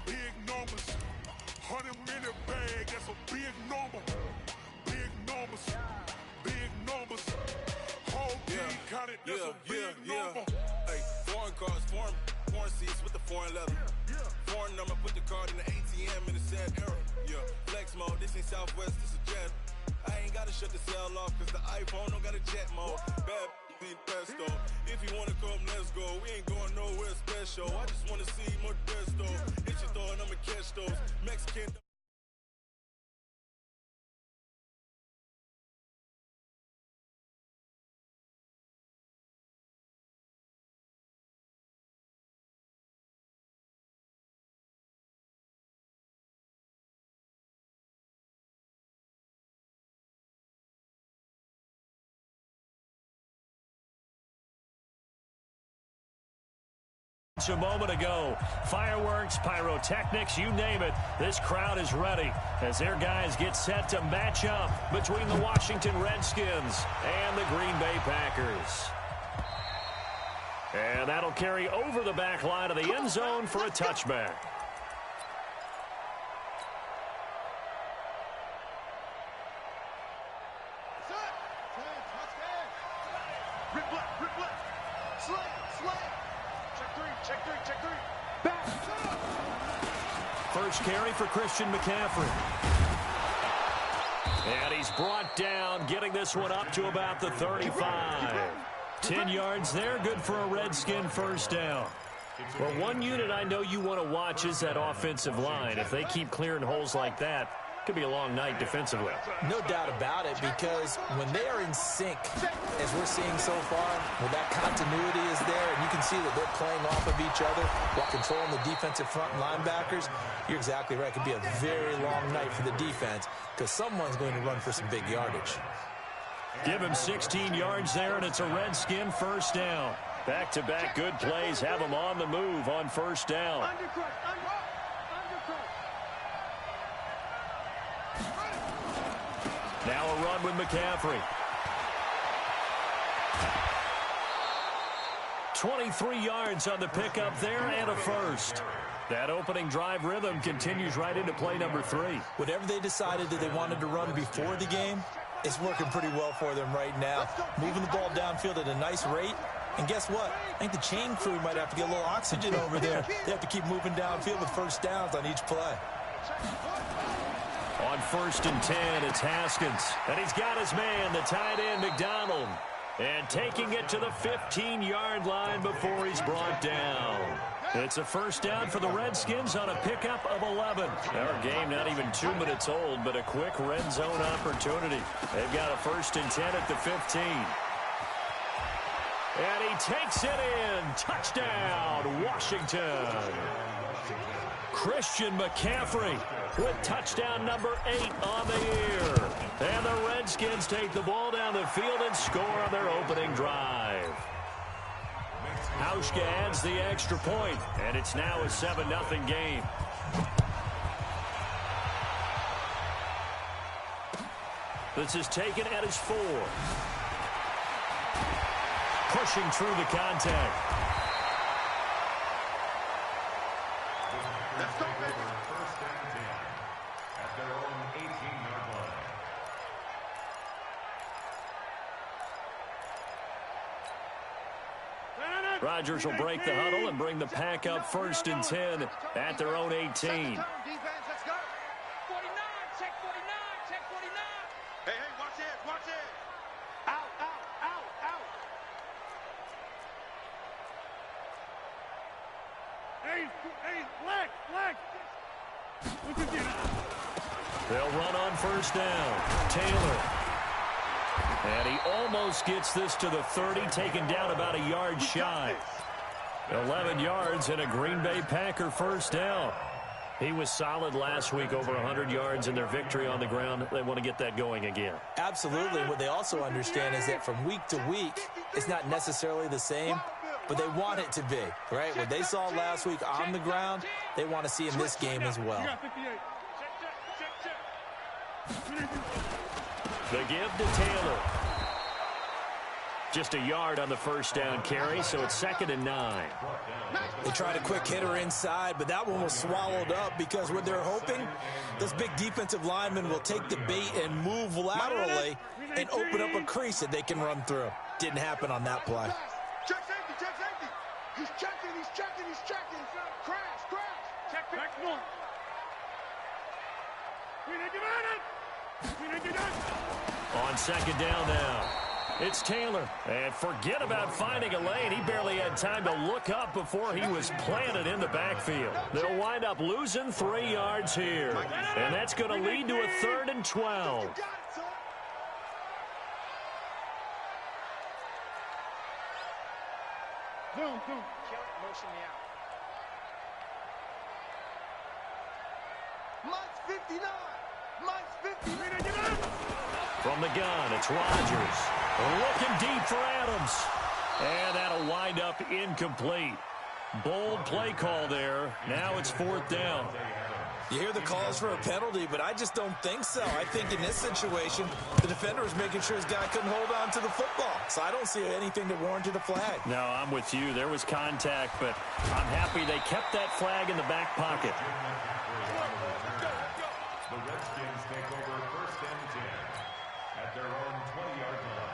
Big numbers. 100-minute bag, that's a big number. Big numbers. Big numbers. Whole team counted, that's a big number. Hey, foreign cars, foreign seats with the foreign leather. Foreign number, put the card in the ATM in the sad era. Yeah, flex mode, this ain't Southwest, this is jet. I ain't gotta shut the cell off, cause the iPhone don't got a jet mode. Bad ain't pesto. If you wanna come, let's go. We ain't going nowhere special. I just wanna see more Modesto. Hit your throw and I'ma catch those. Mexican. A moment ago, fireworks, pyrotechnics, you name it, this crowd is ready as their guys get set to match up between the Washington Redskins and the Green Bay Packers. And that'll carry over the back line of the end zone for a touchback. First carry for Christian McCaffrey. And he's brought down, getting this one up to about the 35. 10 yards there, good for a Redskin first down. Well, one unit I know you want to watch is that offensive line. If they keep clearing holes like that, it could be a long night defensively. No doubt about it, because when they are in sync, as we're seeing so far, when that continuity is there, and you can see that they're playing off of each other while controlling the defensive front linebackers, you're exactly right. It could be a very long night for the defense because someone's going to run for some big yardage. Give him 16 yards there, and it's a Redskin first down. Back-to-back good plays have them on the move on first down. Now a run with McCaffrey. 23 yards on the pickup there and a first. That opening drive rhythm continues right into play number 3. Whatever they decided that they wanted to run before the game, it's working pretty well for them right now. Moving the ball downfield at a nice rate. And guess what? I think the chain crew might have to get a little oxygen over there. They have to keep moving downfield with first downs on each play. On 1st and 10, it's Haskins. And he's got his man, the tight end, McDonald. And taking it to the 15-yard line before he's brought down. It's a first down for the Redskins on a pickup of 11. Our game not even 2 minutes old, but a quick red zone opportunity. They've got a 1st and 10 at the 15. And he takes it in. Touchdown, Washington. Christian McCaffrey with touchdown number 8 on the year. And the Redskins take the ball down the field and score on their opening drive. Hauschka adds the extra point, and it's now a 7-0 game. This is taken at his 4. Pushing through the contact. Let's go, baby. First and 10 at their own 18-yard line. Rodgers will break the huddle and bring the pack up 1st and 10 at their own 18. Defense, let's go. 49, check 49, check 49. Hey, watch it, watch it. Out. Hey, flag. They'll run on 1st down. Taylor. And he almost gets this to the 30, taken down about a yard shy. 11 yards and a Green Bay Packer first down. He was solid last week, over 100 yards in their victory on the ground. They want to get that going again. Absolutely. What they also understand is that from week to week, it's not necessarily the same, but they want it to be, right? What they saw last week on the ground, they want to see in this game as well. The give to Taylor. Just a yard on the first down carry, so it's 2nd and 9. They tried a quick hitter inside, but that one was swallowed up because what they're hoping, this big defensive lineman will take the bait and move laterally and open up a crease that they can run through. Didn't happen on that play. Check safety, check safety. He's checking, he's checking, he's checking. Crash, crash. Check one. On 2nd down now, it's Taylor. And forget about finding a lane. He barely had time to look up before he was planted in the backfield. They'll wind up losing 3 yards here. And that's going to lead to a 3rd and 12. Boom. Motion me out. Mike's 59. Mike's 59. From the gun, it's Rodgers. Looking deep for Adams. And that'll wind up incomplete. Bold play call there. Now it's 4th down. You hear the calls for a penalty, but I just don't think so. I think in this situation, the defender was making sure his guy couldn't hold on to the football. So I don't see anything that warranted a flag. No, I'm with you. There was contact, but I'm happy they kept that flag in the back pocket. The Redskins take over 1st and 10 at their own 20-yard line.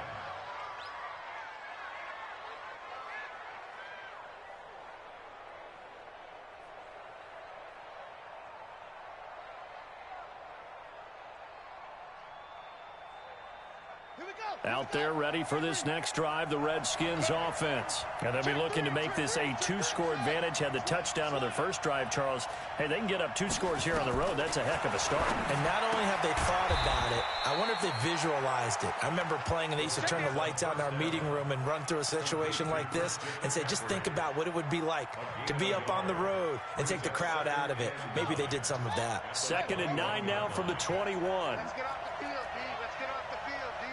Out there ready for this next drive, the Redskins offense. And they'll be looking to make this a 2-score advantage. Had the touchdown on their first drive, Charles. Hey, they can get up 2 scores here on the road. That's a heck of a start. And not only have they thought about it, I wonder if they visualized it. I remember playing and they used to turn the lights out in our meeting room and run through a situation like this and say, just think about what it would be like to be up on the road and take the crowd out of it. Maybe they did some of that. 2nd and 9 now from the 21. Let's get off the field, D. Let's get off the field, D.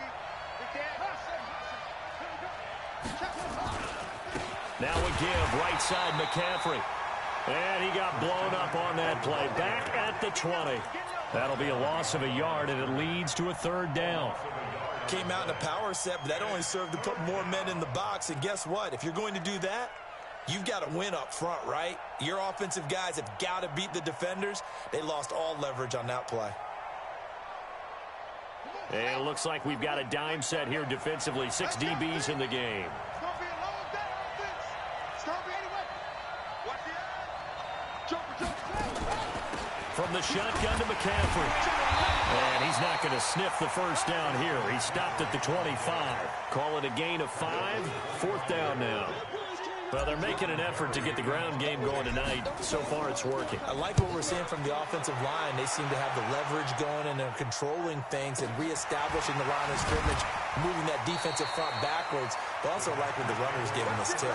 Now a give, right side McCaffrey. And he got blown up on that play. Back at the 20. That'll be a loss of a yard, and it leads to a 3rd down. Came out in a power set, but that only served to put more men in the box. And guess what? If you're going to do that, you've got to win up front, right? Your offensive guys have got to beat the defenders. They lost all leverage on that play. And it looks like we've got a dime set here defensively. 6 DBs in the game. It's going to be a long day offense. It's going to be anyway. Watch the jumper. From the shotgun to McCaffrey. And he's not going to sniff the first down here. He stopped at the 25. Call it a gain of 5. 4th down now. Well, they're making an effort to get the ground game going tonight. So far, it's working. I like what we're seeing from the offensive line. They seem to have the leverage going, and they're controlling things and reestablishing the line of scrimmage, moving that defensive front backwards. But also like what the runner's giving us, too.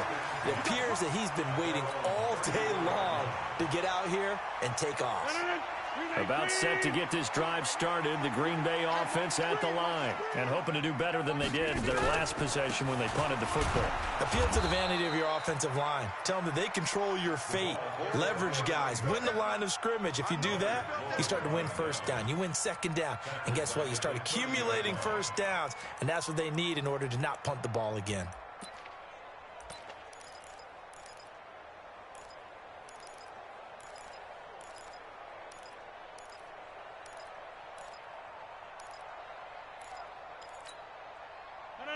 It appears that he's been waiting all day long to get out here and take off. About set to get this drive started, the Green Bay offense at the line. And hoping to do better than they did their last possession when they punted the football. Appeal to the vanity of your offensive line. Tell them that they control your fate. Leverage guys. Win the line of scrimmage. If you do that, you start to win 1st down. You win 2nd down. And guess what? You start accumulating 1st downs. And that's what they need in order to not punt the ball again.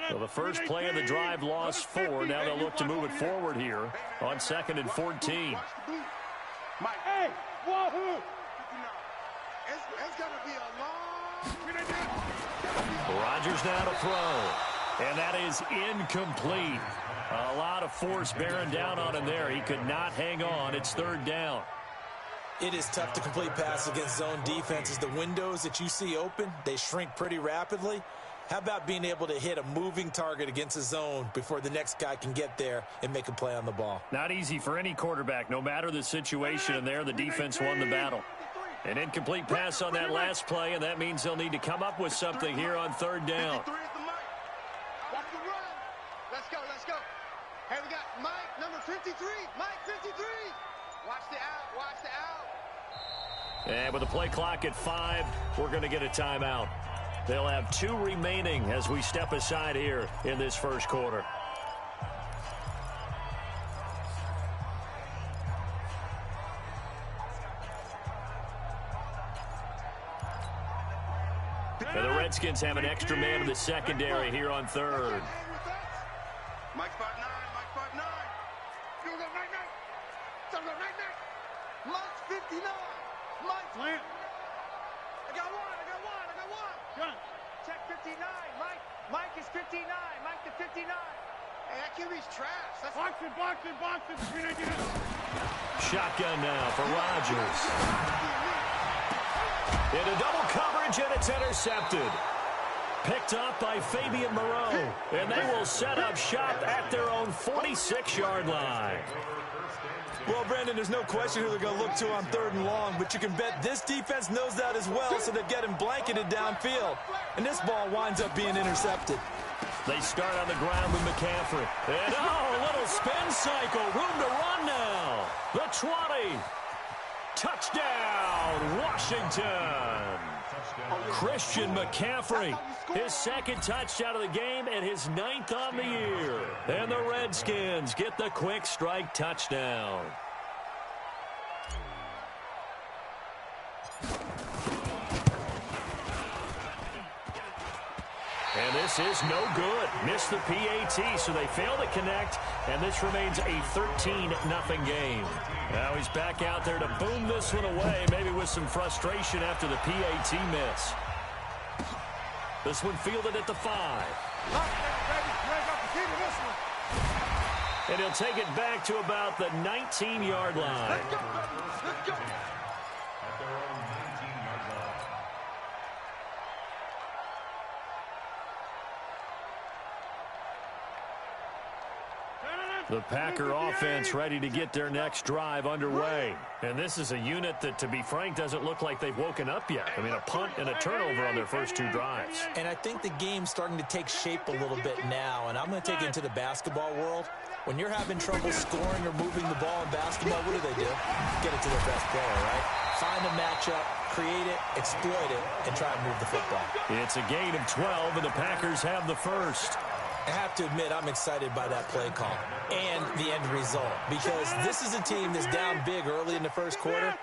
So the first play of the drive lost 4. Now they'll look to move it forward here on 2nd and 14. Mike, hey, wahoo! It's going to be a long... Rodgers now to throw. And that is incomplete. A lot of force bearing down on him there. He could not hang on. It's 3rd down. It is tough to complete passes against zone defenses. The windows that you see open, they shrink pretty rapidly. How about being able to hit a moving target against a zone before the next guy can get there and make a play on the ball? Not easy for any quarterback, no matter the situation, and there the defense won the battle. An incomplete pass on that last play, and that means they'll need to come up with something here on 3rd down. Watch the run. Let's go, let's go. Hey, we got Mike, number 53. Mike, 53. Watch the out, watch the out. And with the play clock at 5, we're going to get a timeout. They'll have 2 remaining as we step aside here in this first quarter. And the Redskins have an extra man in the secondary here on third. Mike 5'9", Mike 5'9". You go night-night. So go night-night. Mike's 59. Mike's... Plant. I got one. Gun. Check 59. Mike is 59. Mike to 59. Hey, that QB's trash. That's... Boxing. Shotgun now for Rodgers. Into double coverage, and it's intercepted. Picked up by Fabian Moreau, and they will set up shop at their own 46-yard line. Well, Brandon, there's no question who they're going to look to on 3rd and long, but you can bet this defense knows that as well, so they've got him blanketed downfield. And this ball winds up being intercepted. They start on the ground with McCaffrey. And, a little spin cycle. Room to run now. The 20. Touchdown, Washington. Christian McCaffrey, his 2nd touchdown of the game and his 9th on the year. And the Redskins get the quick strike touchdown. And this is no good. Missed the PAT, so they fail to connect, and this remains a 13-0 game. Now he's back out there to boom this one away, maybe with some frustration after the PAT miss. This one fielded at the 5. And he'll take it back to about the 19-yard line. Let's go. At their own 19-yard line. The Packer offense ready to get their next drive underway. And this is a unit that, to be frank, doesn't look like they've woken up yet. I mean, a punt and a turnover on their first 2 drives. And I think the game's starting to take shape a little bit now, and I'm going to take it into the basketball world. When you're having trouble scoring or moving the ball in basketball, what do? Get it to their best player, right? Find a matchup, create it, exploit it, and try and move the football. It's a gain of 12, and the Packers have the first. I have to admit, I'm excited by that play call and the end result, because this is a team that's down big early in the first quarter,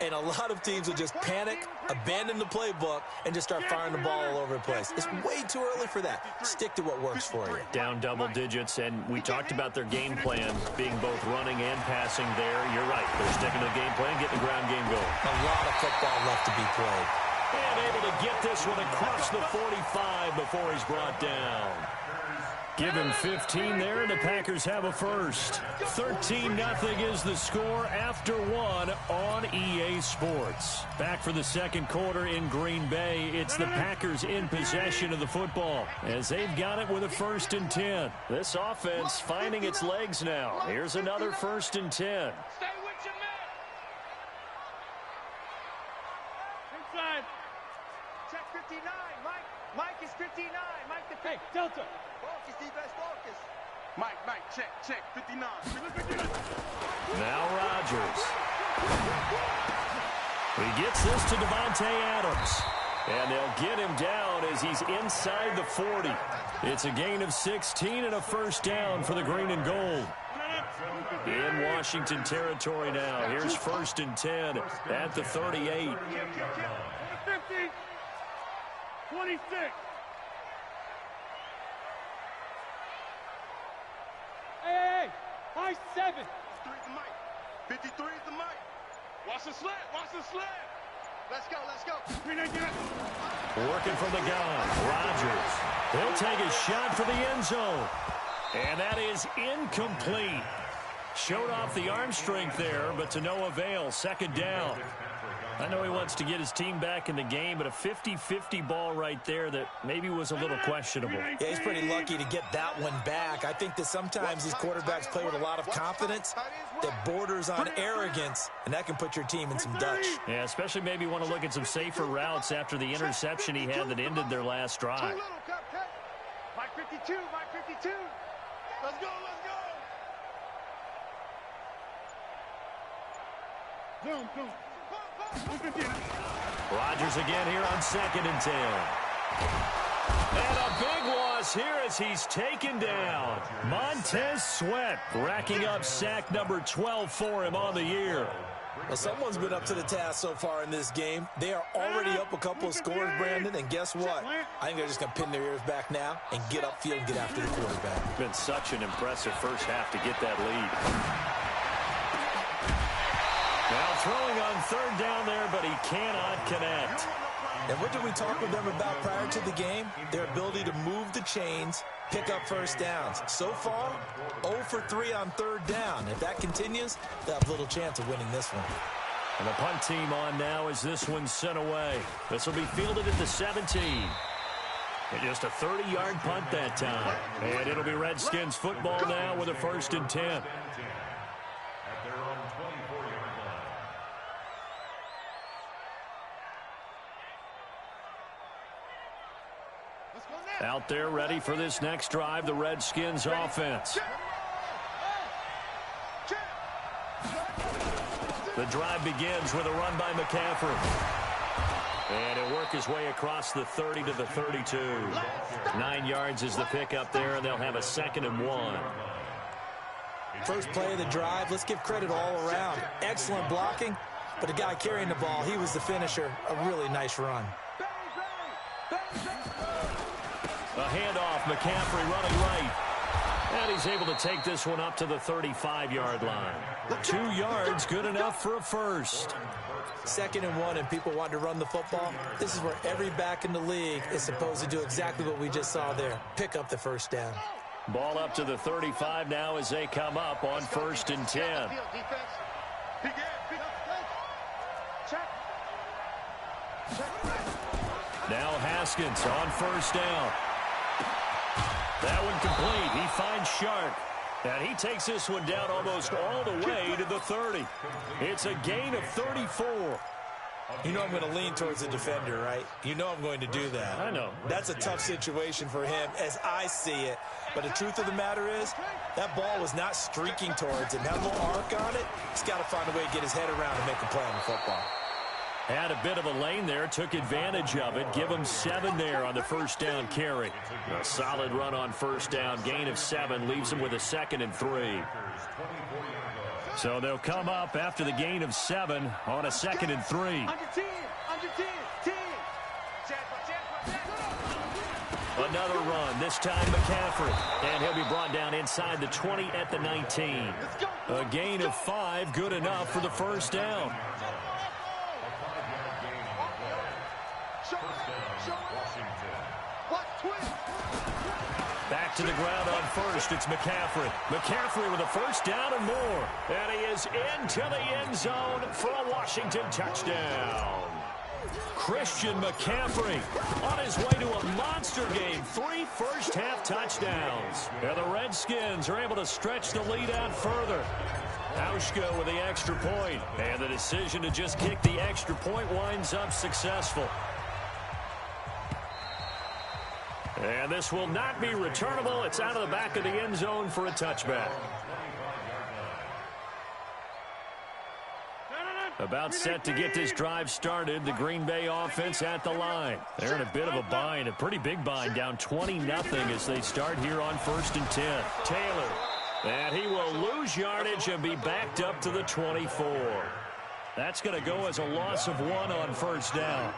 and a lot of teams will just panic, abandon the playbook, and just start firing the ball all over the place. It's way too early for that. Stick to what works for you. Down double digits, and we talked about their game plan being both running and passing there. You're right. They're sticking to the game plan, getting the ground game going. A lot of football left to be played. And able to get this one across the 45 before he's brought down. Give him 15 there, and the Packers have a first. 13-0 is the score after 1 on EA Sports. Back for the second quarter in Green Bay. It's the Packers in possession of the football as they've got it with a 1st and 10. This offense finding its legs now. Here's another 1st and 10. Stay with your man. Inside. Check 59. Mike is 59. Mike the 50. Hey, Delta. Focus, defense, focus. Mike, check, 59. Now Rodgers. He gets this to Devontae Adams. And they'll get him down as he's inside the 40. It's a gain of 16 and a 1st down for the green and gold. In Washington territory now. Here's 1st and 10 at the 38. 50. 26. Hey, high 7. 53 is the mic. 53 is the mic. Watch the slant. Let's go. Working from the gun, Rodgers. He'll take a shot for the end zone. And that is incomplete. Showed off the arm strength there, but to no avail. 2nd down. I know he wants to get his team back in the game, but a 50-50 ball right there that maybe was a little questionable. Yeah, he's pretty lucky to get that one back. I think that sometimes these quarterbacks play with a lot of confidence that borders on arrogance, and that can put your team in some Dutch. Yeah, especially maybe want to look at some safer routes after the interception he had that ended their last drive. Mike 52. Let's go. Zoom. Rodgers again here on 2nd and 10. And a big loss here as he's taken down. Montez Sweat racking up sack number 12 for him on the year. Well, someone's been up to the task so far in this game. They are already up a couple of scores, Brandon, and guess what? I think they're just going to pin their ears back now and get upfield and get after the quarterback. Been such an impressive first half to get that lead. Now throwing on third down there, but he cannot connect. And what did we talk with them about prior to the game? Their ability to move the chains, pick up first downs. So far, 0 for 3 on third down. If that continues, they'll have little chance of winning this one. And the punt team on now as this one's sent away. This will be fielded at the 17. And just a 30-yard punt that time. And it'll be Redskins football now with a 1st and 10. At their own 24-yard line. Out there ready for this next drive, the Redskins offense. The drive begins with a run by McCaffrey. And he'll work his way across the 30 to the 32. 9 yards is the pickup there, and they'll have a 2nd and 1. First play of the drive, let's give credit all around. Excellent blocking, but the guy carrying the ball, he was the finisher. A really nice run. A handoff, McCaffrey running right. And he's able to take this one up to the 35-yard line. 2 yards, good enough for a first. 2nd and 1, and people want to run the football. This is where every back in the league is supposed to do exactly what we just saw there. Pick up the first down. Ball up to the 35 now as they come up on 1st and 10. Now Haskins on 1st down. That one complete. He finds Shark. And he takes this one down almost all the way to the 30. It's a gain of 34. You know I'm going to lean towards the defender, right? You know I'm going to do that. I know. That's a tough situation for him as I see it. But the truth of the matter is, that ball was not streaking towards him. Had a little arc on it. He's got to find a way to get his head around and make a play on the football. Had a bit of a lane there, took advantage of it. Give him 7 there on the 1st down carry. A solid run on 1st down, gain of 7, leaves him with a 2nd and 3. So they'll come up after the gain of 7 on a 2nd and 3. Under 10, 10. Another run, this time McCaffrey. And he'll be brought down inside the 20 at the 19. A gain of 5, good enough for the 1st down. Back to the ground on 1st, it's McCaffrey. McCaffrey with a 1st down and more. And he is into the end zone for a Washington touchdown. Christian McCaffrey on his way to a monster game. 3 first-half touchdowns. And the Redskins are able to stretch the lead out further. Hauschka with the extra point. And the decision to just kick the extra point winds up successful. And this will not be returnable. It's out of the back of the end zone for a touchback. About set to get this drive started. The Green Bay offense at the line. They're in a bit of a bind, a pretty big bind, down 20-0 as they start here on 1st and 10. Taylor, and he will lose yardage and be backed up to the 24. That's going to go as a loss of 1 on 1st down.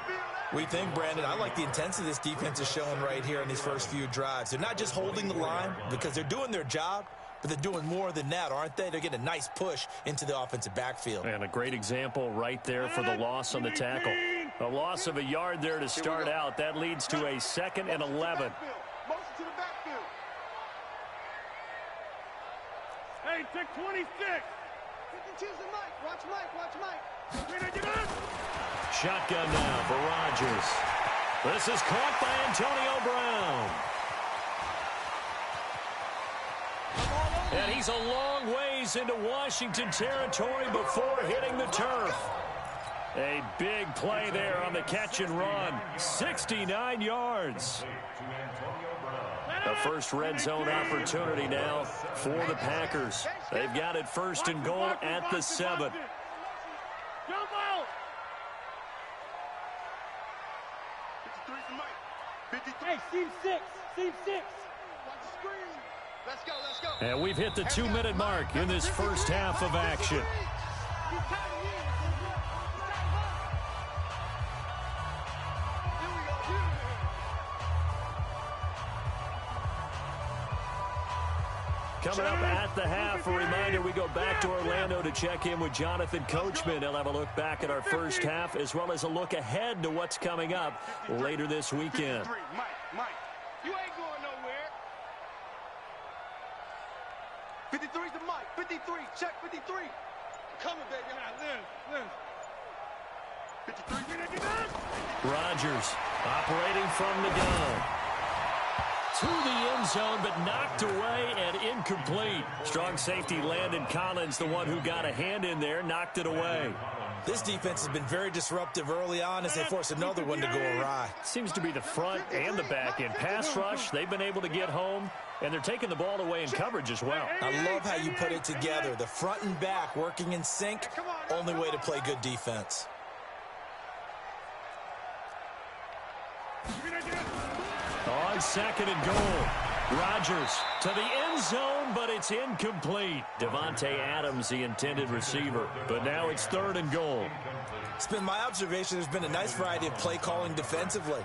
We think, Brandon, I like the intensity this defense is showing right here in these first few drives. They're not just holding the line because they're doing their job, but they're doing more than that, aren't they? They're getting a nice push into the offensive backfield. And a great example right there for the loss on the tackle. A loss of a yard there to start out. That leads to a 2nd and 11. Motion to the backfield. Hey, take 26. Choose the mic. Watch Mike. Shotgun now for Rodgers. This is caught by Antonio Brown. And he's a long ways into Washington territory before hitting the turf. A big play there on the catch and run. 69 yards. The first red zone opportunity now for the Packers. They've got it 1st and goal at the 7. Hey, seam six. Watch the screen. Let's go. And we've hit the 2-minute mark in this first half of action. Coming up at the half, a reminder, we go back to Orlando to check in with Jonathan Coachman. He'll have a look back at our first half as well as a look ahead to what's coming up later this weekend. Mike, you ain't going nowhere. 53's the Mike. 53, check 53. Coming, baby. Lynn. 53. Rodgers operating from the gun. To the end zone, but knocked away and incomplete. Strong safety Landon Collins, the one who got a hand in there, knocked it away. This defense has been very disruptive early on as they force another one to go awry. Seems to be the front and the back end. Pass rush, they've been able to get home, and they're taking the ball away in coverage as well. I love how you put it together. The front and back working in sync, only way to play good defense. On second and goal, Rodgers to the end zone, but it's incomplete. Devontae Adams, the intended receiver, but now it's third and goal. It's been my observation there's been a nice variety of play calling defensively.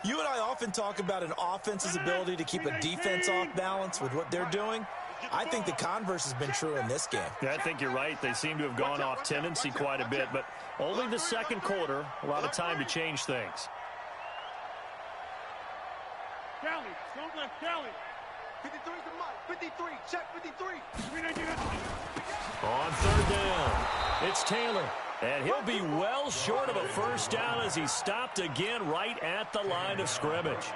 You and I often talk about an offense's ability to keep a defense off balance with what they're doing. I think the converse has been true in this game. Yeah, I think you're right. They seem to have gone off tendency quite a bit, but only the second quarter, a lot of time to change things. Kelly, don't let Kelly. 53's the Mike. 53, check 53. On third down, it's Taylor. And he'll be well short of a first down as he stopped again right at the line of scrimmage.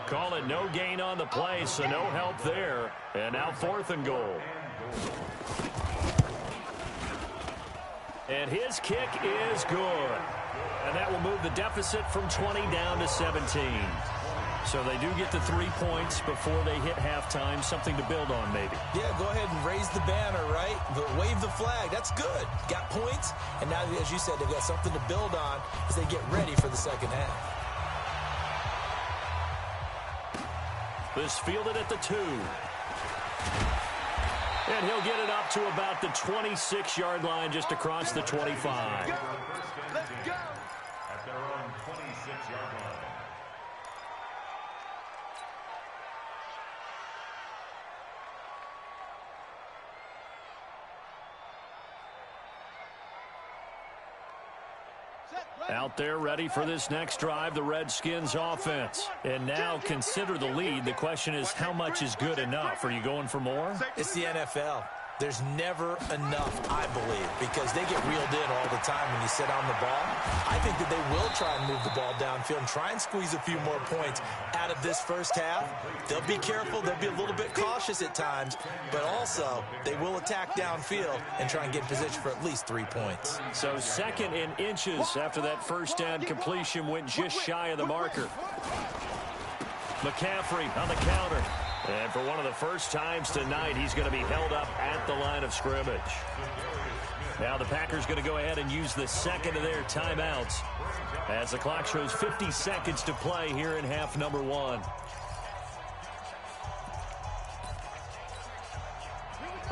Call it no gain on the play, so no help there. And now fourth and goal. And his kick is good. And that will move the deficit from 20 down to 17. So they do get the 3 points before they hit halftime. Something to build on, maybe. Yeah, go ahead and raise the banner, right? But wave the flag. That's good. Got points. And now, as you said, they've got something to build on as they get ready for the second half. This fielded at the 2. And he'll get it up to about the 26-yard line just across the 25. Let's go. At their own 26-yard line. Out there ready for this next drive, the Redskins offense. And now consider the lead. The question is, how much is good enough? Are you going for more? It's the NFL. There's never enough, I believe, because they get reeled in all the time when you sit on the ball. I think that they will try and move the ball downfield and try and squeeze a few more points out of this first half. They'll be careful. They'll be a little bit cautious at times, but also they will attack downfield and try and get in position for at least 3 points. So second in inches after that first down completion went just shy of the marker. McCaffrey on the counter. And for one of the first times tonight, he's going to be held up at the line of scrimmage. Now the Packers going to go ahead and use the second of their timeouts as the clock shows 50 seconds to play here in half number 1.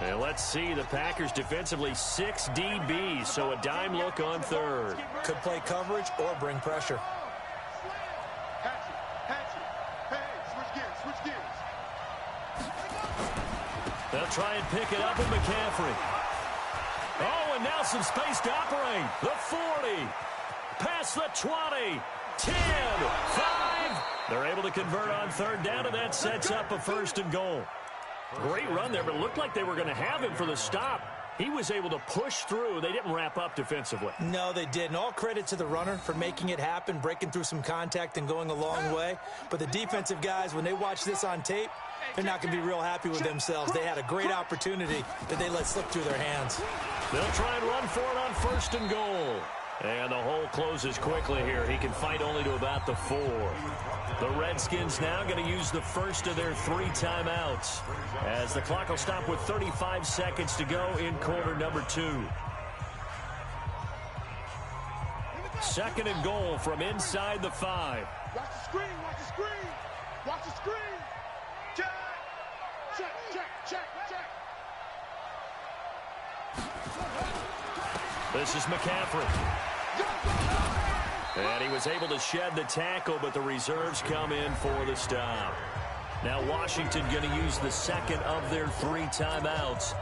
And let's see, the Packers defensively 6 DBs, so a dime look on third. Could play coverage or bring pressure. They'll try and pick it up with McCaffrey. Oh, and now some space to operate. The 40. Past the 20. 10. 5. They're able to convert on third down, and that sets up a first and goal. Great run there, but it looked like they were going to have him for the stop. He was able to push through. They didn't wrap up defensively. No, they didn't. All credit to the runner for making it happen, breaking through some contact and going a long way. But the defensive guys, when they watch this on tape, they're not going to be real happy with themselves. They had a great opportunity that they let slip through their hands. They'll try and run for it on first and goal. And the hole closes quickly here. He can fight only to about the 4. The Redskins now going to use the first of their 3 timeouts as the clock will stop with 35 seconds to go in quarter number 2. 2nd and goal from inside the 5. Watch the screen, watch the screen. Watch the screen. Check. Check, check, check, check. This is McCaffrey. And he was able to shed the tackle, but the reserves come in for the stop. Now Washington going to use the 2nd of their 3 timeouts,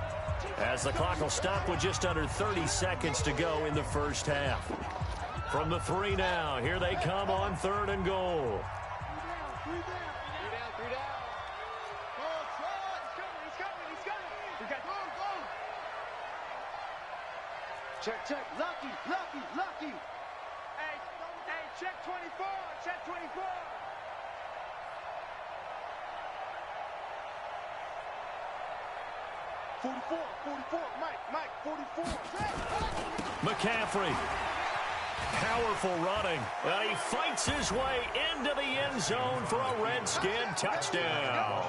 as the clock will stop with just under 30 seconds to go in the first half. From the 3 now, here they come on 3rd and goal. Three down. He's coming. We got go. Check. Lucky. Hey, check 24. Check 24. Mike, 44. McCaffrey. Powerful running. He fights his way into the end zone for a Redskin touchdown.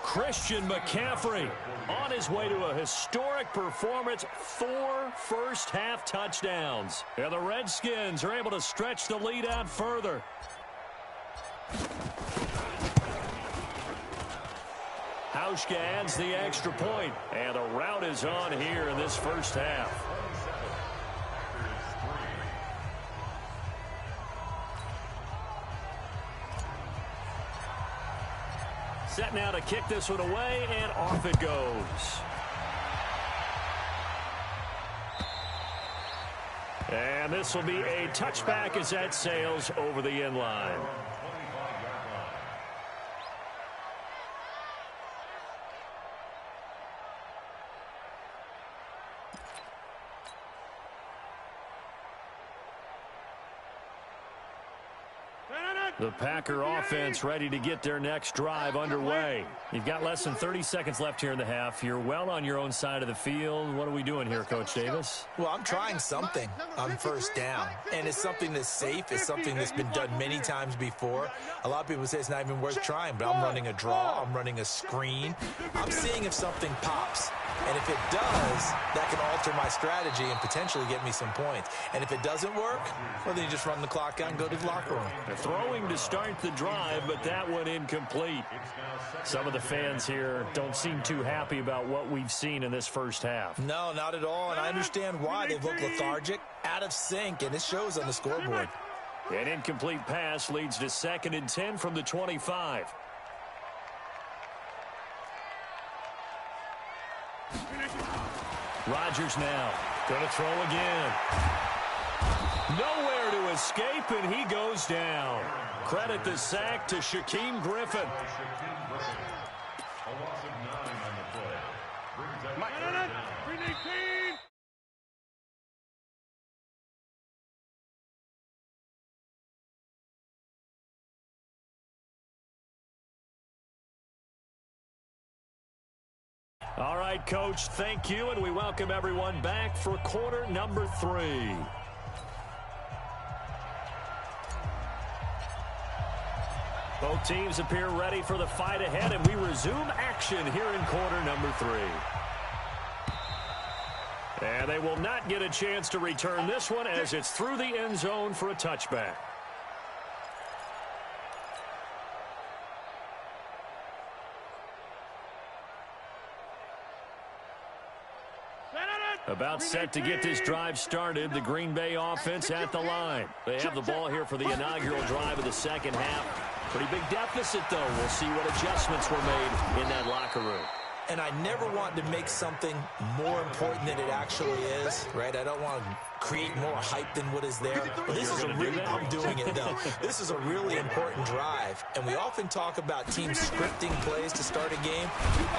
Christian McCaffrey on his way to a historic performance, 4 first-half touchdowns. And the Redskins are able to stretch the lead out further. Hauschka adds the extra point, and the rout is on here in this first half. Set now to kick this one away, and off it goes. And this will be a touchback as that sails over the end line. The Packer offense ready to get their next drive underway. You've got less than 30 seconds left here in the half. You're well on your own side of the field. What are we doing here, Coach Davis? Well, I'm trying something on first down, and it's something that's safe. It's something that's been done many times before. A lot of people say it's not even worth trying, but I'm running a draw. I'm running a screen. I'm seeing if something pops. And if it does, that can alter my strategy and potentially get me some points. And if it doesn't work, well, then you just run the clock out and go to the locker room. They're throwing to start the drive, but that one incomplete. Some of the fans here don't seem too happy about what we've seen in this first half. No, not at all, and I understand why. They look lethargic, out of sync, and it shows on the scoreboard. An incomplete pass leads to 2nd and 10 from the 25. Rodgers now going to throw again. Nowhere to escape, and he goes down. Credit the sack to Shaquem Griffin. A loss of 9 on the play. Brings up Mike, 319. All right, Coach, thank you, and we welcome everyone back for quarter number 3. Both teams appear ready for the fight ahead, and we resume action here in quarter number 3. And they will not get a chance to return this one as it's through the end zone for a touchback. About set to get this drive started, the Green Bay offense at the line. They have the ball here for the inaugural drive of the second half. Pretty big deficit, though. We'll see what adjustments were made in that locker room. And I never want to make something more important than it actually is, right? I don't want to create more hype than what is there. But this is a really, I'm doing it though. This is a really important drive. And we often talk about teams scripting plays to start a game.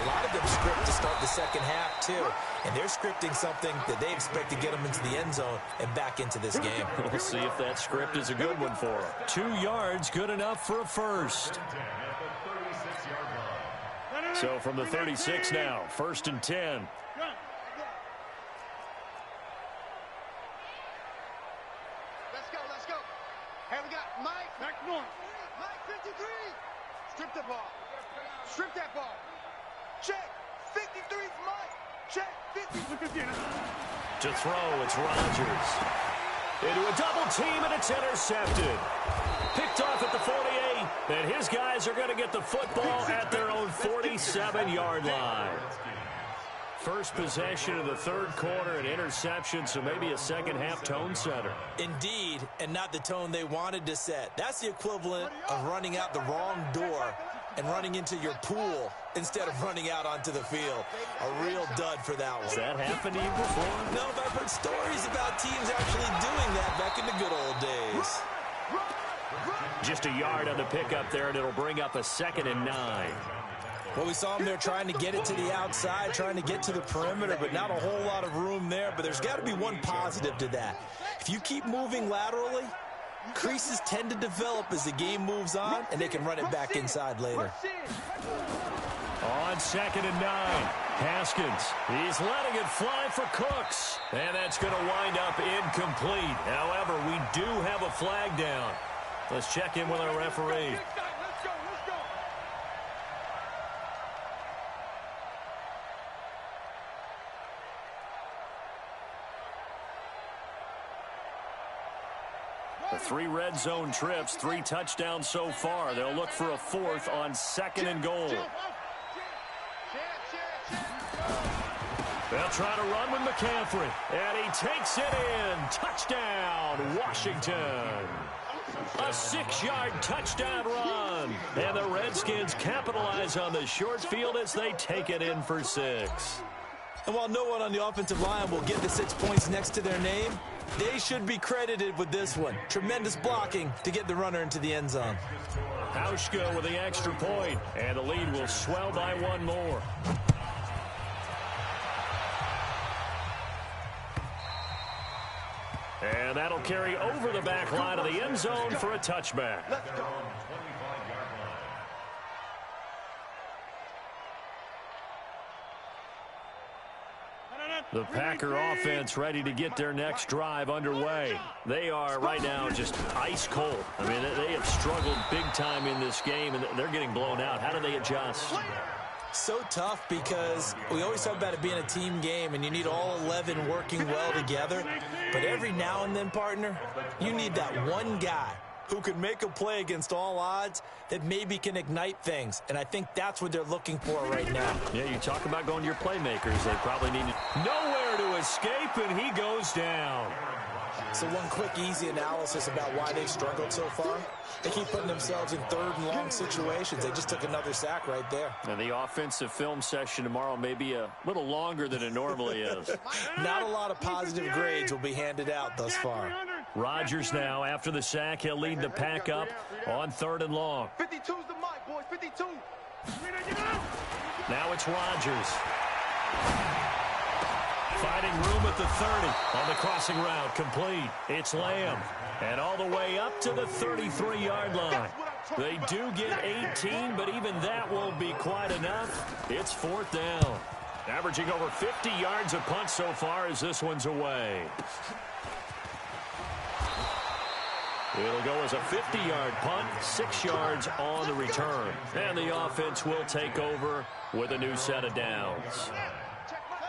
A lot of them script to start the second half too. And they're scripting something that they expect to get them into the end zone and back into this game. We'll see if that script is a good one for them. 2 yards, good enough for a first. So from the 36 now, 1st and 10. Let's go. Hey, we got Mike. Mike 53. Strip the ball. Strip that ball. Check. 53's Mike. Check. 50. To throw, it's Rodgers. into a double team, and it's intercepted. Picked off at the 48, and his guys are going to get the football at their own 47-yard line. First possession of the third quarter, an interception, so maybe a second-half tone setter. Indeed, and not the tone they wanted to set. That's the equivalent of running out the wrong door and running into your pool instead of running out onto the field. A real dud for that one. Has that happened to you before? No, but I've heard stories about teams actually doing that back in the good old days. Just a yard on the pickup there, and it'll bring up a 2nd and 9. Well, we saw them there trying to get it to the outside, trying to get to the perimeter, but not a whole lot of room there. But there's got to be one positive to that. If you keep moving laterally, creases tend to develop as the game moves on, and they can run it back inside later. On 2nd and 9, Haskins. He's letting it fly for Cooks, and that's going to wind up incomplete. However, we do have a flag down. Let's check in with our referee. The 3 red zone trips, 3 touchdowns so far. They'll look for a 4th on 2nd and goal. They'll try to run with McCaffrey, and he takes it in. Touchdown, Washington. A 6-yard touchdown run. And the Redskins capitalize on the short field as they take it in for 6. And while no one on the offensive line will get the 6 points next to their name, they should be credited with this one. Tremendous blocking to get the runner into the end zone. Hauschka with the extra point, and the lead will swell by 1 more. And that'll carry over the back line of the end zone for a touchback. The Packer offense ready to get their next drive underway. They are right now just ice cold. I mean, they have struggled big time in this game, and they're getting blown out. How do they adjust? So tough because we always talk about it being a team game, and you need all 11 working well together. But every now and then, partner, you need that one guy who can make a play against all odds that maybe can ignite things. And I think that's what they're looking for right now. Yeah, you talk about going to your playmakers. They probably need nowhere to escape, and he goes down. So one quick, easy analysis about why they've struggled so far. They keep putting themselves in 3rd and long situations. They just took another sack right there. And the offensive film session tomorrow may be a little longer than it normally is. Not a lot of positive grades will be handed out thus far. Rodgers now, after the sack, he'll lead the pack up on 3rd and long. 52's the mic, boys, 52. Now it's Rodgers. Finding room at the 30 on the crossing route, complete. It's Lamb, and all the way up to the 33-yard line. They do get 18, but even that won't be quite enough. It's 4th down. Averaging over 50 yards a punt so far as this one's away. It'll go as a 50-yard punt, 6 yards on the return. And the offense will take over with a new set of downs.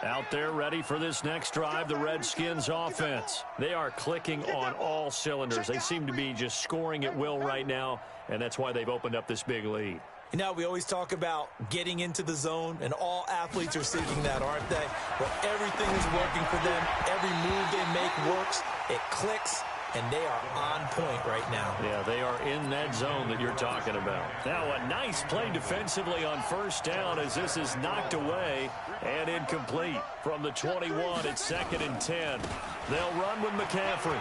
Out there ready for this next drive, the Redskins offense. They are clicking on all cylinders. They seem to be just scoring at will right now, and that's why they've opened up this big lead. You know, we always talk about getting into the zone, and all athletes are seeking that, aren't they? But everything is working for them. Every move they make works. It clicks, and they are on point right now. Yeah, they are in that zone that you're talking about. Now, a nice play defensively on 1st down as this is knocked away and incomplete. From the 21, it's 2nd and 10. They'll run with McCaffrey.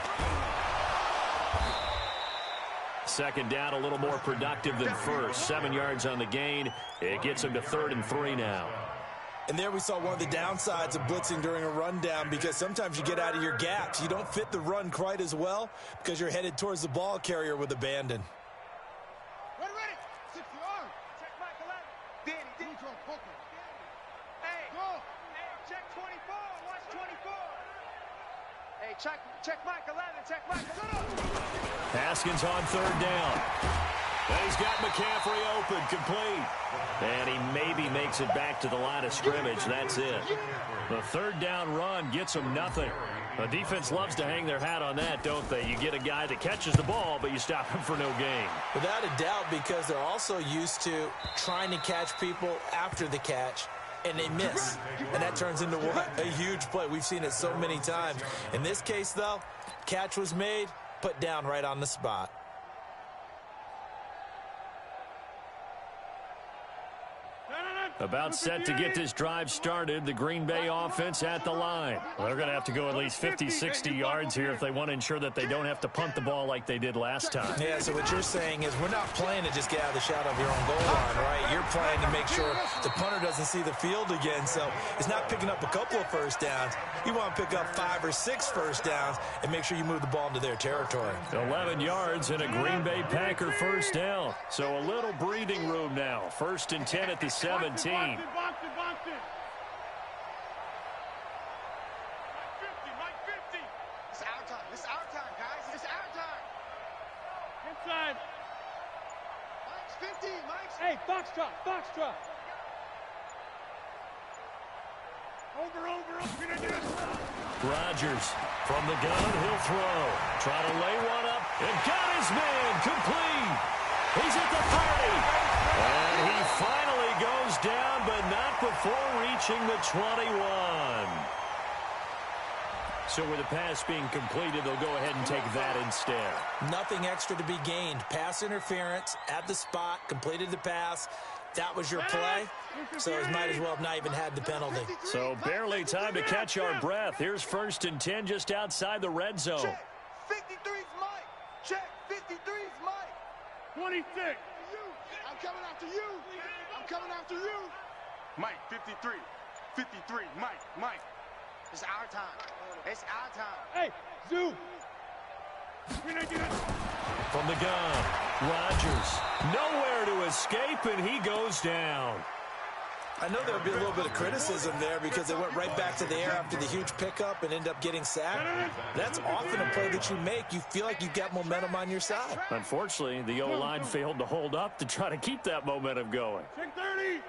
2nd down, a little more productive than 1st. 7 yards on the gain. It gets them to 3rd and 3 now. And there we saw one of the downsides of blitzing during a rundown, because sometimes you get out of your gaps. You don't fit the run quite as well because you're headed towards the ball carrier with abandon. Ready, 60 yards. Check Mike 11. Danny, hey, go. Hey, check 24. Watch 24. Hey, check Mike 11. Check Mike 11. Haskins on 3rd down. And he's got McCaffrey open, complete. And he maybe makes it back to the line of scrimmage. That's it. The 3rd down run gets him nothing. The defense loves to hang their hat on that, don't they? You get a guy that catches the ball, but you stop him for no gain. Without a doubt, because they're also used to trying to catch people after the catch, and they miss. And that turns into what? A huge play. We've seen it so many times. In this case, though, catch was made, put down right on the spot. About set to get this drive started, the Green Bay offense at the line. Well, they're going to have to go at least 50, 60 yards here if they want to ensure that they don't have to punt the ball like they did last time. Yeah, so what you're saying is we're not playing to just get out of the shadow of your own goal line, right? You're playing to make sure the punter doesn't see the field again. So it's not picking up a couple of first downs. You want to pick up 5 or 6 first downs and make sure you move the ball into their territory. 11 yards and a Green Bay Packer first down. So a little breathing room now. 1st and 10 at the 17. Box it. Mike 50. It's our time. It's our time, guys. It's our time. Inside. Mike's 50. Mike's. Hey, box drop. Over. Rodgers from the gun. He'll throw. Try to lay one up and got his man complete. He's at the 30. And he finally goes down, but not before reaching the 21. So with the pass being completed, they'll go ahead and take that instead. Nothing extra to be gained. Pass interference at the spot, completed the pass. That was your play, so it might as well have not even had the penalty. So barely time to catch our breath. Here's 1st and 10 just outside the red zone. Check. 53's Mike. Check. 53's Mike. 26. I'm coming after you. I'm coming after you. Mike, 53. 53. Mike. It's our time. It's our time. Hey, Zoo. From the gun, Rodgers. Nowhere to escape, and he goes down. I know there'll be a little bit of criticism there because they went right back to the air after the huge pickup and end up getting sacked. That's often a play that you make. You feel like you've got momentum on your side. Unfortunately, the O-line failed to hold up to try to keep that momentum going. Check 30.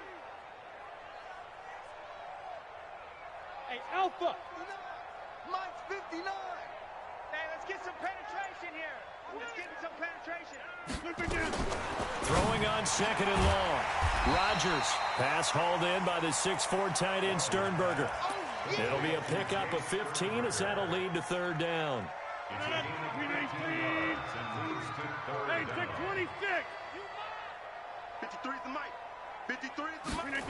Hey, Alpha. Mike's 59. Hey, let's get some penetration here. Let's get some penetration. Throwing on 2nd and long. Rodgers. Pass hauled in by the 6'4" tight end Sternberger. It'll be a pickup of 15 as that'll lead to 3rd down. Hey, check 26. 53's the Mike. 53's the Mike.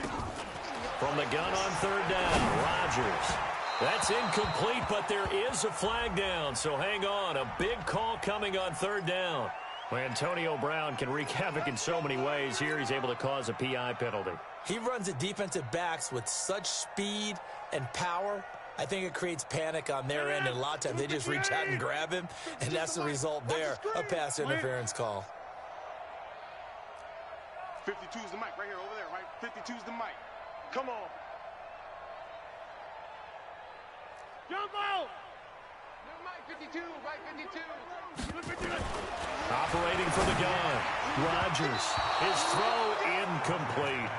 From the gun on 3rd down, Rodgers. That's incomplete, but there is a flag down, so hang on. A big call coming on 3rd down. Well, Antonio Brown can wreak havoc in so many ways. Here he's able to cause a PI penalty. He runs at defensive backs with such speed and power. I think it creates panic on their end, and a lot of times they just reach out and grab him, and that's the result there, a pass interference call. 52's the Mike right here, over there, right? 52's the Mike. Come on. Jump out. Mike 52, Mike 52. Operating for the gun. Rodgers. His throw incomplete.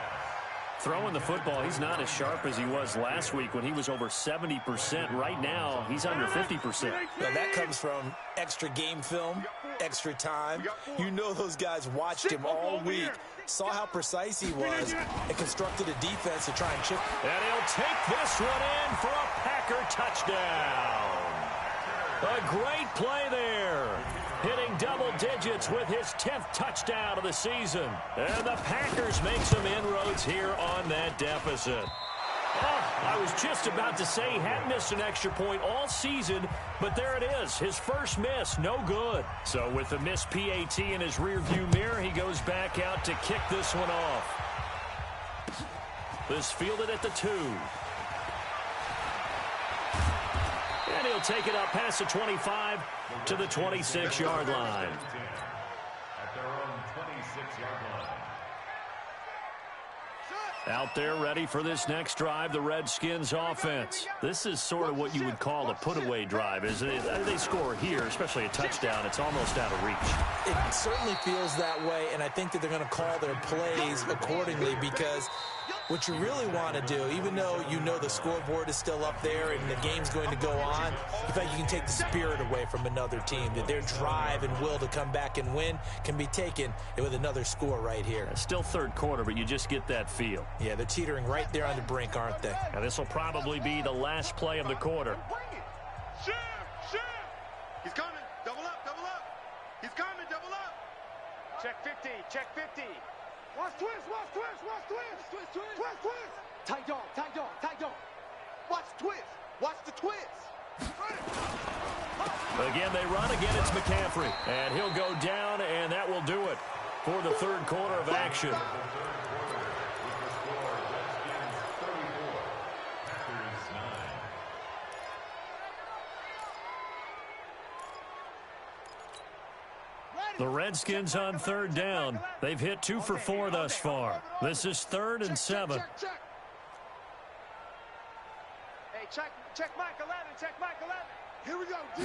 Throwing the football, he's not as sharp as he was last week when he was over 70%. Right now, he's under 50%. Now, that comes from extra game film, extra time. You know those guys watched him all week, saw how precise he was, and constructed a defense to try and chip. And he'll take this one in for a Packer touchdown. A great play there. Hitting double digits with his 10th touchdown of the season. And the Packers make some inroads here on that deficit. Oh, I was just about to say he hadn't missed an extra point all season, but there it is. His first miss, no good. So with the missed PAT in his rearview mirror, he goes back out to kick this one off. This fielded at the 2. And he'll take it up past the 25 to the 26-yard line. At their own 26-yard line. Out there ready for this next drive, the Redskins offense. This is sort of what you would call a put-away drive. As they score here, especially a touchdown, it's almost out of reach. It certainly feels that way, and I think that they're going to call their plays accordingly because what you really want to do, even though you know the scoreboard is still up there and the game's going to go on, you feel like you can take the spirit away from another team, that their drive and will to come back and win can be taken with another score right here. It's still third quarter, but you just get that feel. Yeah, they're teetering right there on the brink, aren't they? And this will probably be the last play of the quarter. Shift! He's coming. Double up. He's coming. Double up. Check 50. Check 50. Watch twist. Tight dog. Watch twist. Watch the twist. Again, they run. Again, it's McCaffrey. And he'll go down, and that will do it for the third quarter of action. The Redskins on third down. They've hit 2 for 4 thus far. This is 3rd and 7. Check. Hey, check Mike 11. Check Mike 11. Here we go, D.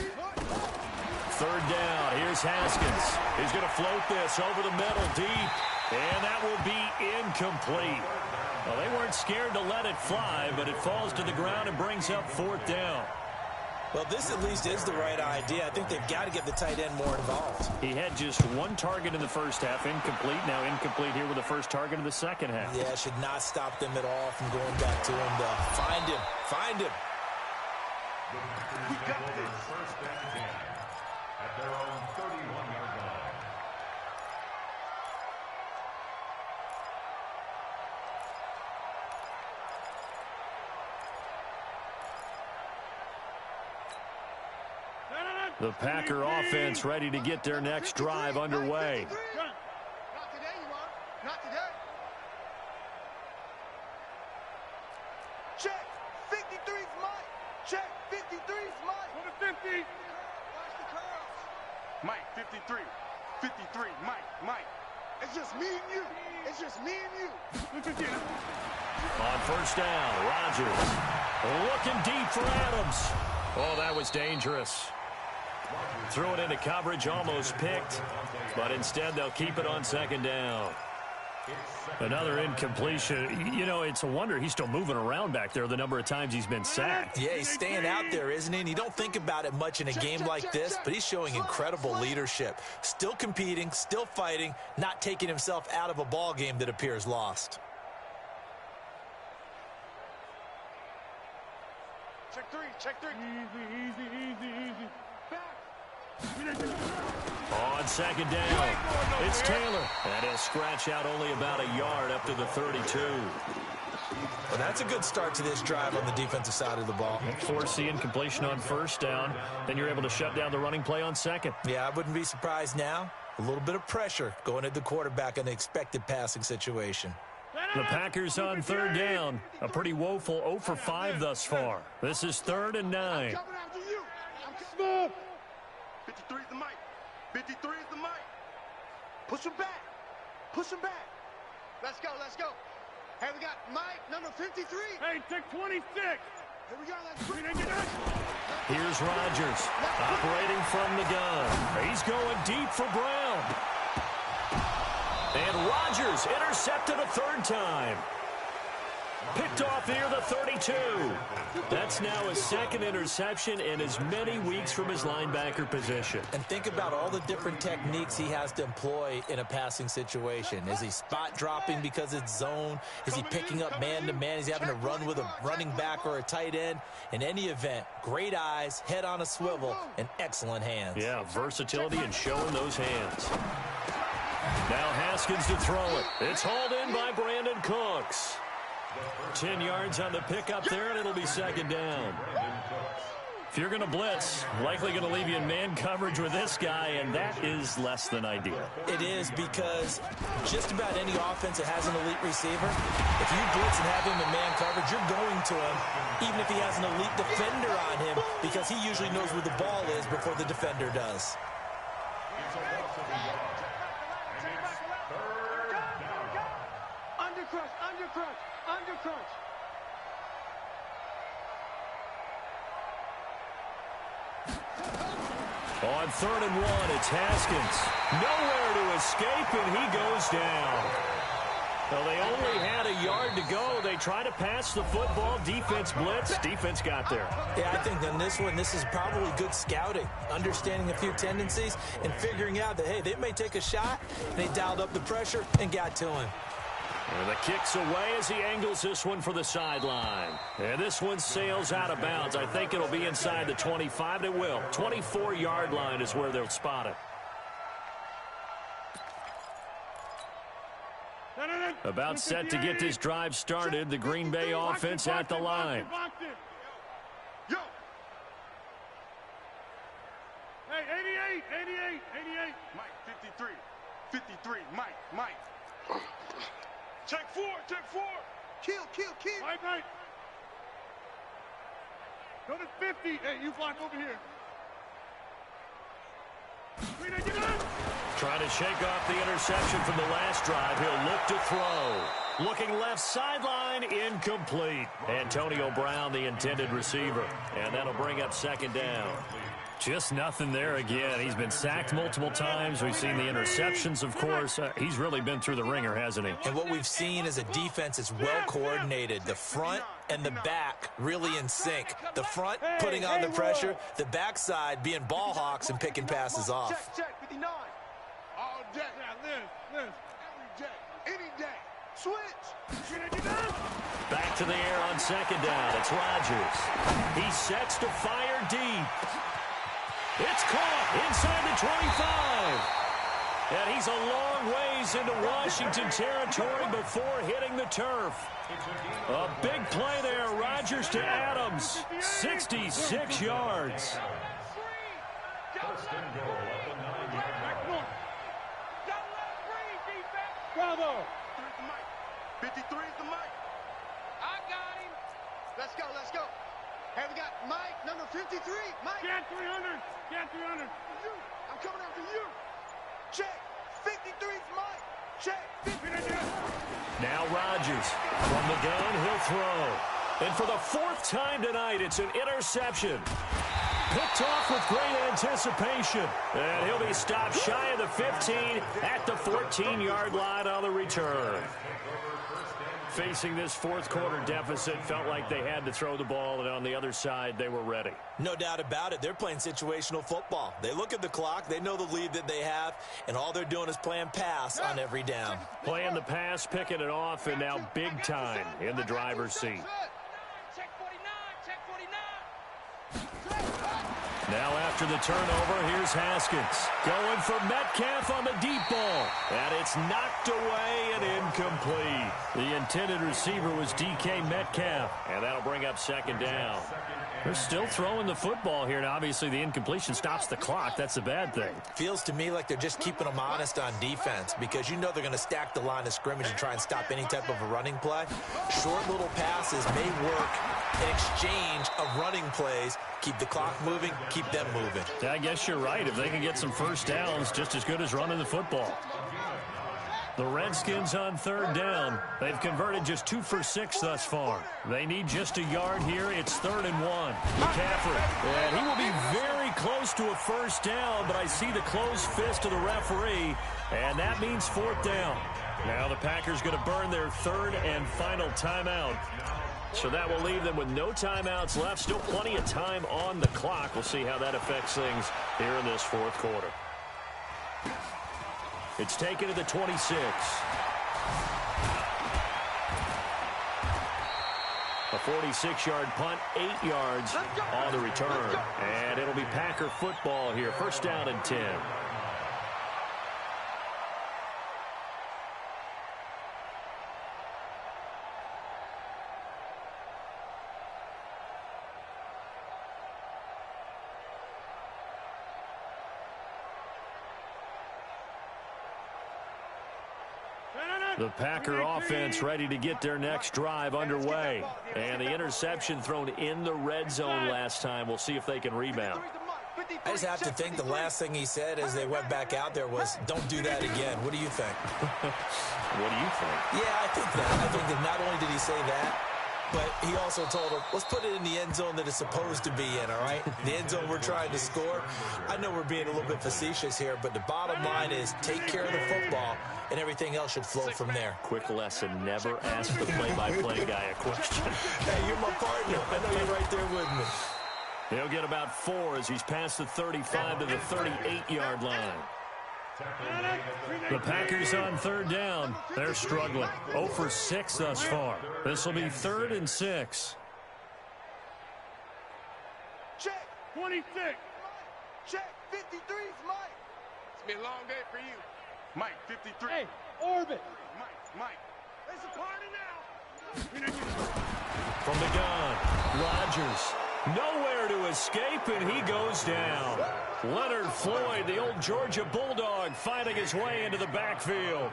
Third down. Here's Haskins. He's going to float this over the middle deep. And that will be incomplete. Well, they weren't scared to let it fly, but it falls to the ground and brings up 4th down. Well, this at least is the right idea. I think they've got to get the tight end more involved. He had just 1 target in the first half, incomplete. Now incomplete here with the first target in the second half. Yeah, it should not stop them at all from going back to him to find him. We got this. First and 10 at their own 31-yard line. The Packer offense ready to get their next drive underway. Not today, you are. Not today. Check. 53's Mike. Check. 53's Mike. Go to 50. Watch the curls. Mike, 53. 53, Mike. It's just me and you. On first down, Rodgers looking deep for Adams. Oh, that was dangerous. Threw it into coverage, almost picked, but instead they'll keep it on second down. Another incompletion. You know, it's a wonder he's still moving around back there the number of times he's been sacked. Yeah, he's staying out there, isn't he? And you don't think about it much in a game like this, but he's showing incredible leadership. Still competing, still fighting, not taking himself out of a ball game that appears lost. Check 3. Easy. On second down, it's Taylor. And he'll scratch out only about a yard up to the 32. Well, that's a good start to this drive on the defensive side of the ball. Force the incompletion on first down. Then you're able to shut down the running play on second. Yeah, I wouldn't be surprised now. A little bit of pressure going at the quarterback in the expected passing situation. The Packers on third down. A pretty woeful 0 for 5 thus far. This is 3rd and 9. Coming after you. I'm smooth. 53's the Mike. 53's the Mike. Push him back. Let's go. Hey, we got Mike, number 53. Hey, check 26. Here we go. Let's bring it. Here's Rodgers operating from the gun. He's going deep for Brown. And Rodgers intercepted a 3rd time. Picked off near the 32. That's now his 2nd interception in as many weeks from his linebacker position. And think about all the different techniques he has to employ in a passing situation. Is he spot dropping because it's zone? Is he picking up man-to-man? Is he having to run with a running back or a tight end? In any event, great eyes, head on a swivel, and excellent hands. Yeah, versatility and showing those hands. Now Haskins to throw it. It's hauled in by Brandon Cooks. 10 yards on the pickup there, and it'll be second down. If you're going to blitz, likely going to leave you in man coverage with this guy, and that is less than ideal. It is, because just about any offense that has an elite receiver, if you blitz and have him in man coverage, you're going to him, even if he has an elite defender on him, because he usually knows where the ball is before the defender does. Undercrunch. On 3rd and 1, it's Haskins. Nowhere to escape, and he goes down. Well, they only had a yard to go. They tried to pass the football. Defense blitz. Defense got there. Yeah, I think on this one, this is probably good scouting, understanding a few tendencies and figuring out that, hey, they may take a shot. They dialed up the pressure and got to him. And the kick's away as he angles this one for the sideline. And this one sails out of bounds. I think it'll be inside the 25. It will. 24-yard line is where they'll spot it. About set to get this drive started. The Green Bay offense at the line. Yo. Hey, 88. Mike, 53. 53. Mike. Check four. Kill. Mike. Go to 50. Hey, you block over here. Get up. Trying to shake off the interception from the last drive. He'll look to throw. Looking left sideline, incomplete. Antonio Brown, the intended receiver. And that'll bring up second down. Just nothing there again. He's been sacked multiple times. We've seen the interceptions, of course. He's really been through the ringer, hasn't he? And what we've seen is a defense is well coordinated. The front and the back really in sync. The front putting on the pressure. The backside being ball hawks and picking passes off. Check, 59. All day. Yeah, Liz. Every day. Any day. Switch. Back to the air on second down. It's Rodgers. He sets to fire deep. It's caught inside the 25. And he's a long ways into Washington territory before hitting the turf. A big play there. Rodgers to Adams. 66 yards. Bravo. 53 is the mic. I got him. Let's go. Hey, we got Mike, number 53. Mike. Get 300. I'm coming after you. Check. 53's Mike. Check. Now Rodgers. From the gun, he'll throw. And for the fourth time tonight, it's an interception. Picked off with great anticipation. And he'll be stopped shy of the 15 at the 14-yard line on the return. Facing this fourth quarter deficit, felt like they had to throw the ball, and on the other side, they were ready. No doubt about it. They're playing situational football. They look at the clock, they know the lead that they have, and all they're doing is playing pass on every down. Playing the pass, picking it off, and now big time in the driver's seat. Now after the turnover, here's Haskins. Going for Metcalf on the deep ball. And it's knocked away and incomplete. The intended receiver was DK Metcalf. And that'll bring up second down. They're still throwing the football here. And obviously the incompletion stops the clock. That's a bad thing. Feels to me like they're just keeping them honest on defense because you know they're going to stack the line of scrimmage and try and stop any type of a running play. Short little passes may work in exchange of running plays. Keep the clock moving, keep them moving. Yeah, I guess you're right. If they can get some first downs, just as good as running the football. The Redskins on third down. They've converted just 2 for 6 thus far. They need just a yard here. It's 3rd and 1. McCaffrey. And he will be very close to a first down, but I see the closed fist of the referee, and that means 4th down. Now the Packers going to burn their 3rd and final timeout. So that will leave them with no timeouts left. Still plenty of time on the clock. We'll see how that affects things here in this fourth quarter. It's taken to the 26. A 46-yard punt, 8 yards on the return. And it'll be Packer football here. First down and 10. The Packer offense ready to get their next drive underway. And the interception thrown in the red zone last time. We'll see if they can rebound. I just have to think the last thing he said as they went back out there was, don't do that again. What do you think? What do you think? Yeah, I think that. I think that not only did he say that, but he also told him, let's put it in the end zone that it's supposed to be in, all right? The end zone we're trying to score. I know we're being a little bit facetious here, but the bottom line is take care of the football, and everything else should flow from there. Quick lesson, never ask the play-by-play guy a question. Hey, you're my partner. I know you're right there with me. He'll get about 4 as he's past the 35 to the 38-yard line. The Packers on third down. They're struggling. 0 for 6 thus far. This will be 3rd and 6. Check. 26. Check. 53's Mike. It's been a long day for you. Mike, 53. Hey, orbit. Mike. It's a party now. From the gun, Rodgers. Nowhere to escape, and he goes down. Leonard Floyd, the old Georgia Bulldog, fighting his way into the backfield.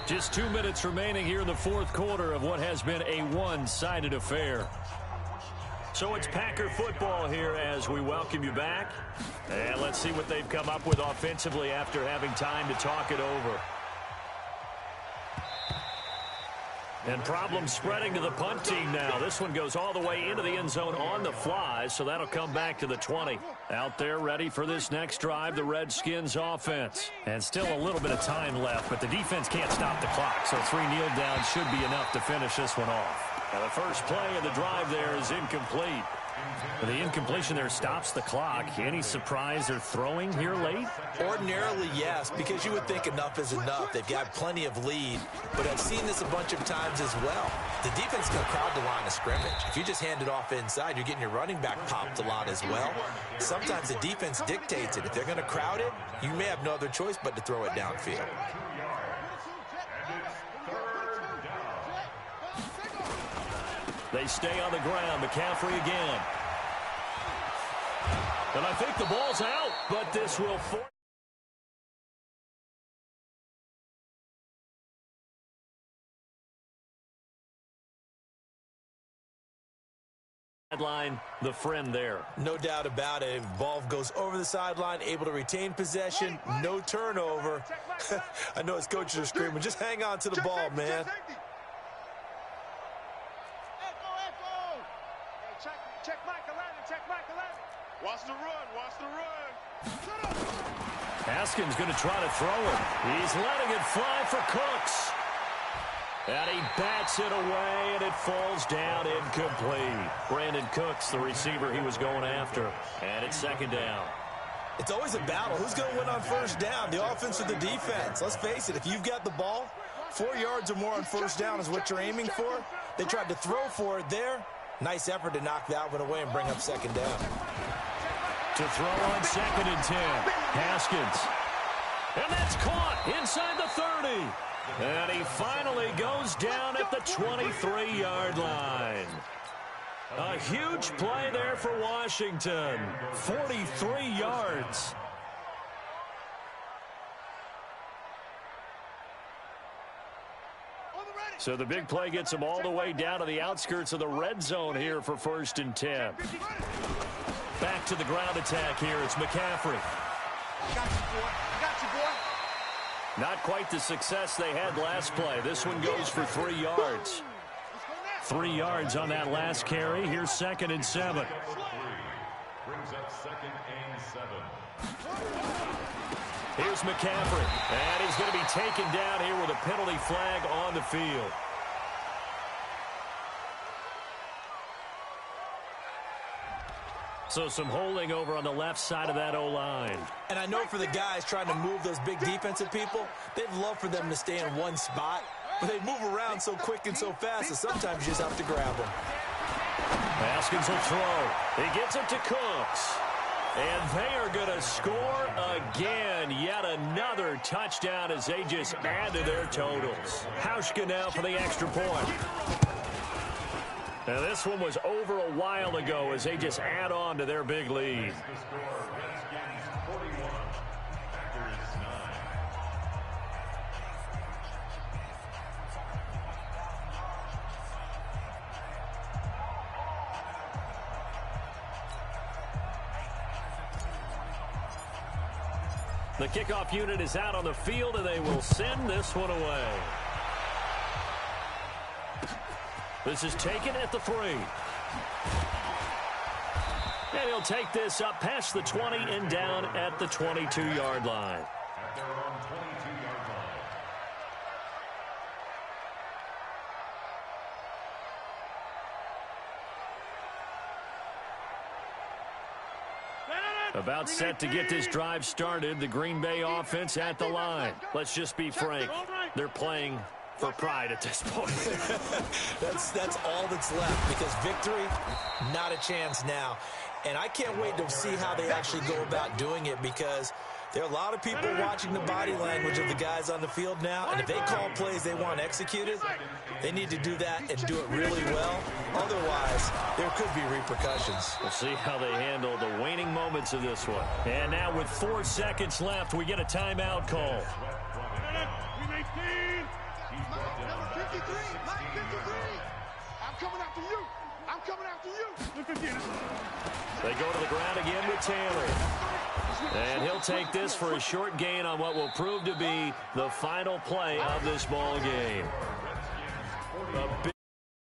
Just 2 minutes remaining here in the fourth quarter of what has been a one-sided affair. So it's Packer football here as we welcome you back. And let's see what they've come up with offensively after having time to talk it over. And problems spreading to the punt team now. This one goes all the way into the end zone on the fly, so that'll come back to the 20. Out there ready for this next drive, the Redskins offense. And still a little bit of time left, but the defense can't stop the clock, so 3 kneel downs should be enough to finish this one off. Now the first play of the drive there is incomplete. The incompletion there stops the clock. Any surprise they're throwing here late? Ordinarily, yes, because you would think enough is enough. They've got plenty of lead, but I've seen this a bunch of times as well. The defense is going to crowd the line of scrimmage. If you just hand it off inside, you're getting your running back popped a lot as well. Sometimes the defense dictates it. If they're going to crowd it, you may have no other choice but to throw it downfield. They stay on the ground. McCaffrey again. And I think the ball's out, but this will force. Sideline, the friend there. No doubt about it. Ball goes over the sideline, able to retain possession, no turnover. I know his coaches are screaming, just hang on to the ball, man. Check Mike 11. Check Mike 11. Watch the run. Watch the run. Haskins going to try to throw it. He's letting it fly for Cooks. And he bats it away, and it falls down incomplete. Brandon Cooks, the receiver he was going after. And it's 2nd down. It's always a battle. Who's going to win on first down, the offense or the defense? Let's face it, if you've got the ball, 4 yards or more on first down is what you're aiming for. They tried to throw for it there. Nice effort to knock that one away and bring up 2nd down. To throw on 2nd and 10. Haskins. And that's caught inside the 30. And he finally goes down at the 23-yard line. A huge play there for Washington. 43 yards. So the big play gets him all the way down to the outskirts of the red zone here for 1st and 10. Back to the ground attack here. It's McCaffrey. Got you, boy. Got you, boy. Not quite the success they had last play. This one goes for 3 yards. 3 yards on that last carry. Here's 2nd and 7. Brings up 2nd and 7. Here's McCaffrey, and he's going to be taken down here with a penalty flag on the field. So some holding over on the left side of that O-line. And I know for the guys trying to move those big defensive people, they'd love for them to stay in one spot, but they move around so quick and so fast that sometimes you just have to grab them. Haskins will throw. He gets it to Cooks. And they are going to score again. Yet another touchdown as they just add to their totals. Hauschka now for the extra point. Now this one was over a while ago as they just add on to their big lead. The kickoff unit is out on the field, and they will send this one away. This is taken at the 3. And he'll take this up past the 20 and down at the 22-yard line. At their own 22-yard line. About set to get this drive started, the Green Bay offense at the line. Let's just be frank, they're playing for pride at this point. That's all that's left, because victory, not a chance now. And I can't wait to see how they actually go about doing it, because there are a lot of people watching the body language of the guys on the field now, and if they call plays they want executed, they need to do that and do it really well. Otherwise, there could be repercussions. We'll see how they handle the waning moments of this one. And now with 4 seconds left, we get a timeout call. Number 53, Mike 53. I'm coming after you. I'm coming after you. They go to the ground again with Taylor. And he'll take this for a short gain on what will prove to be the final play of this ball game.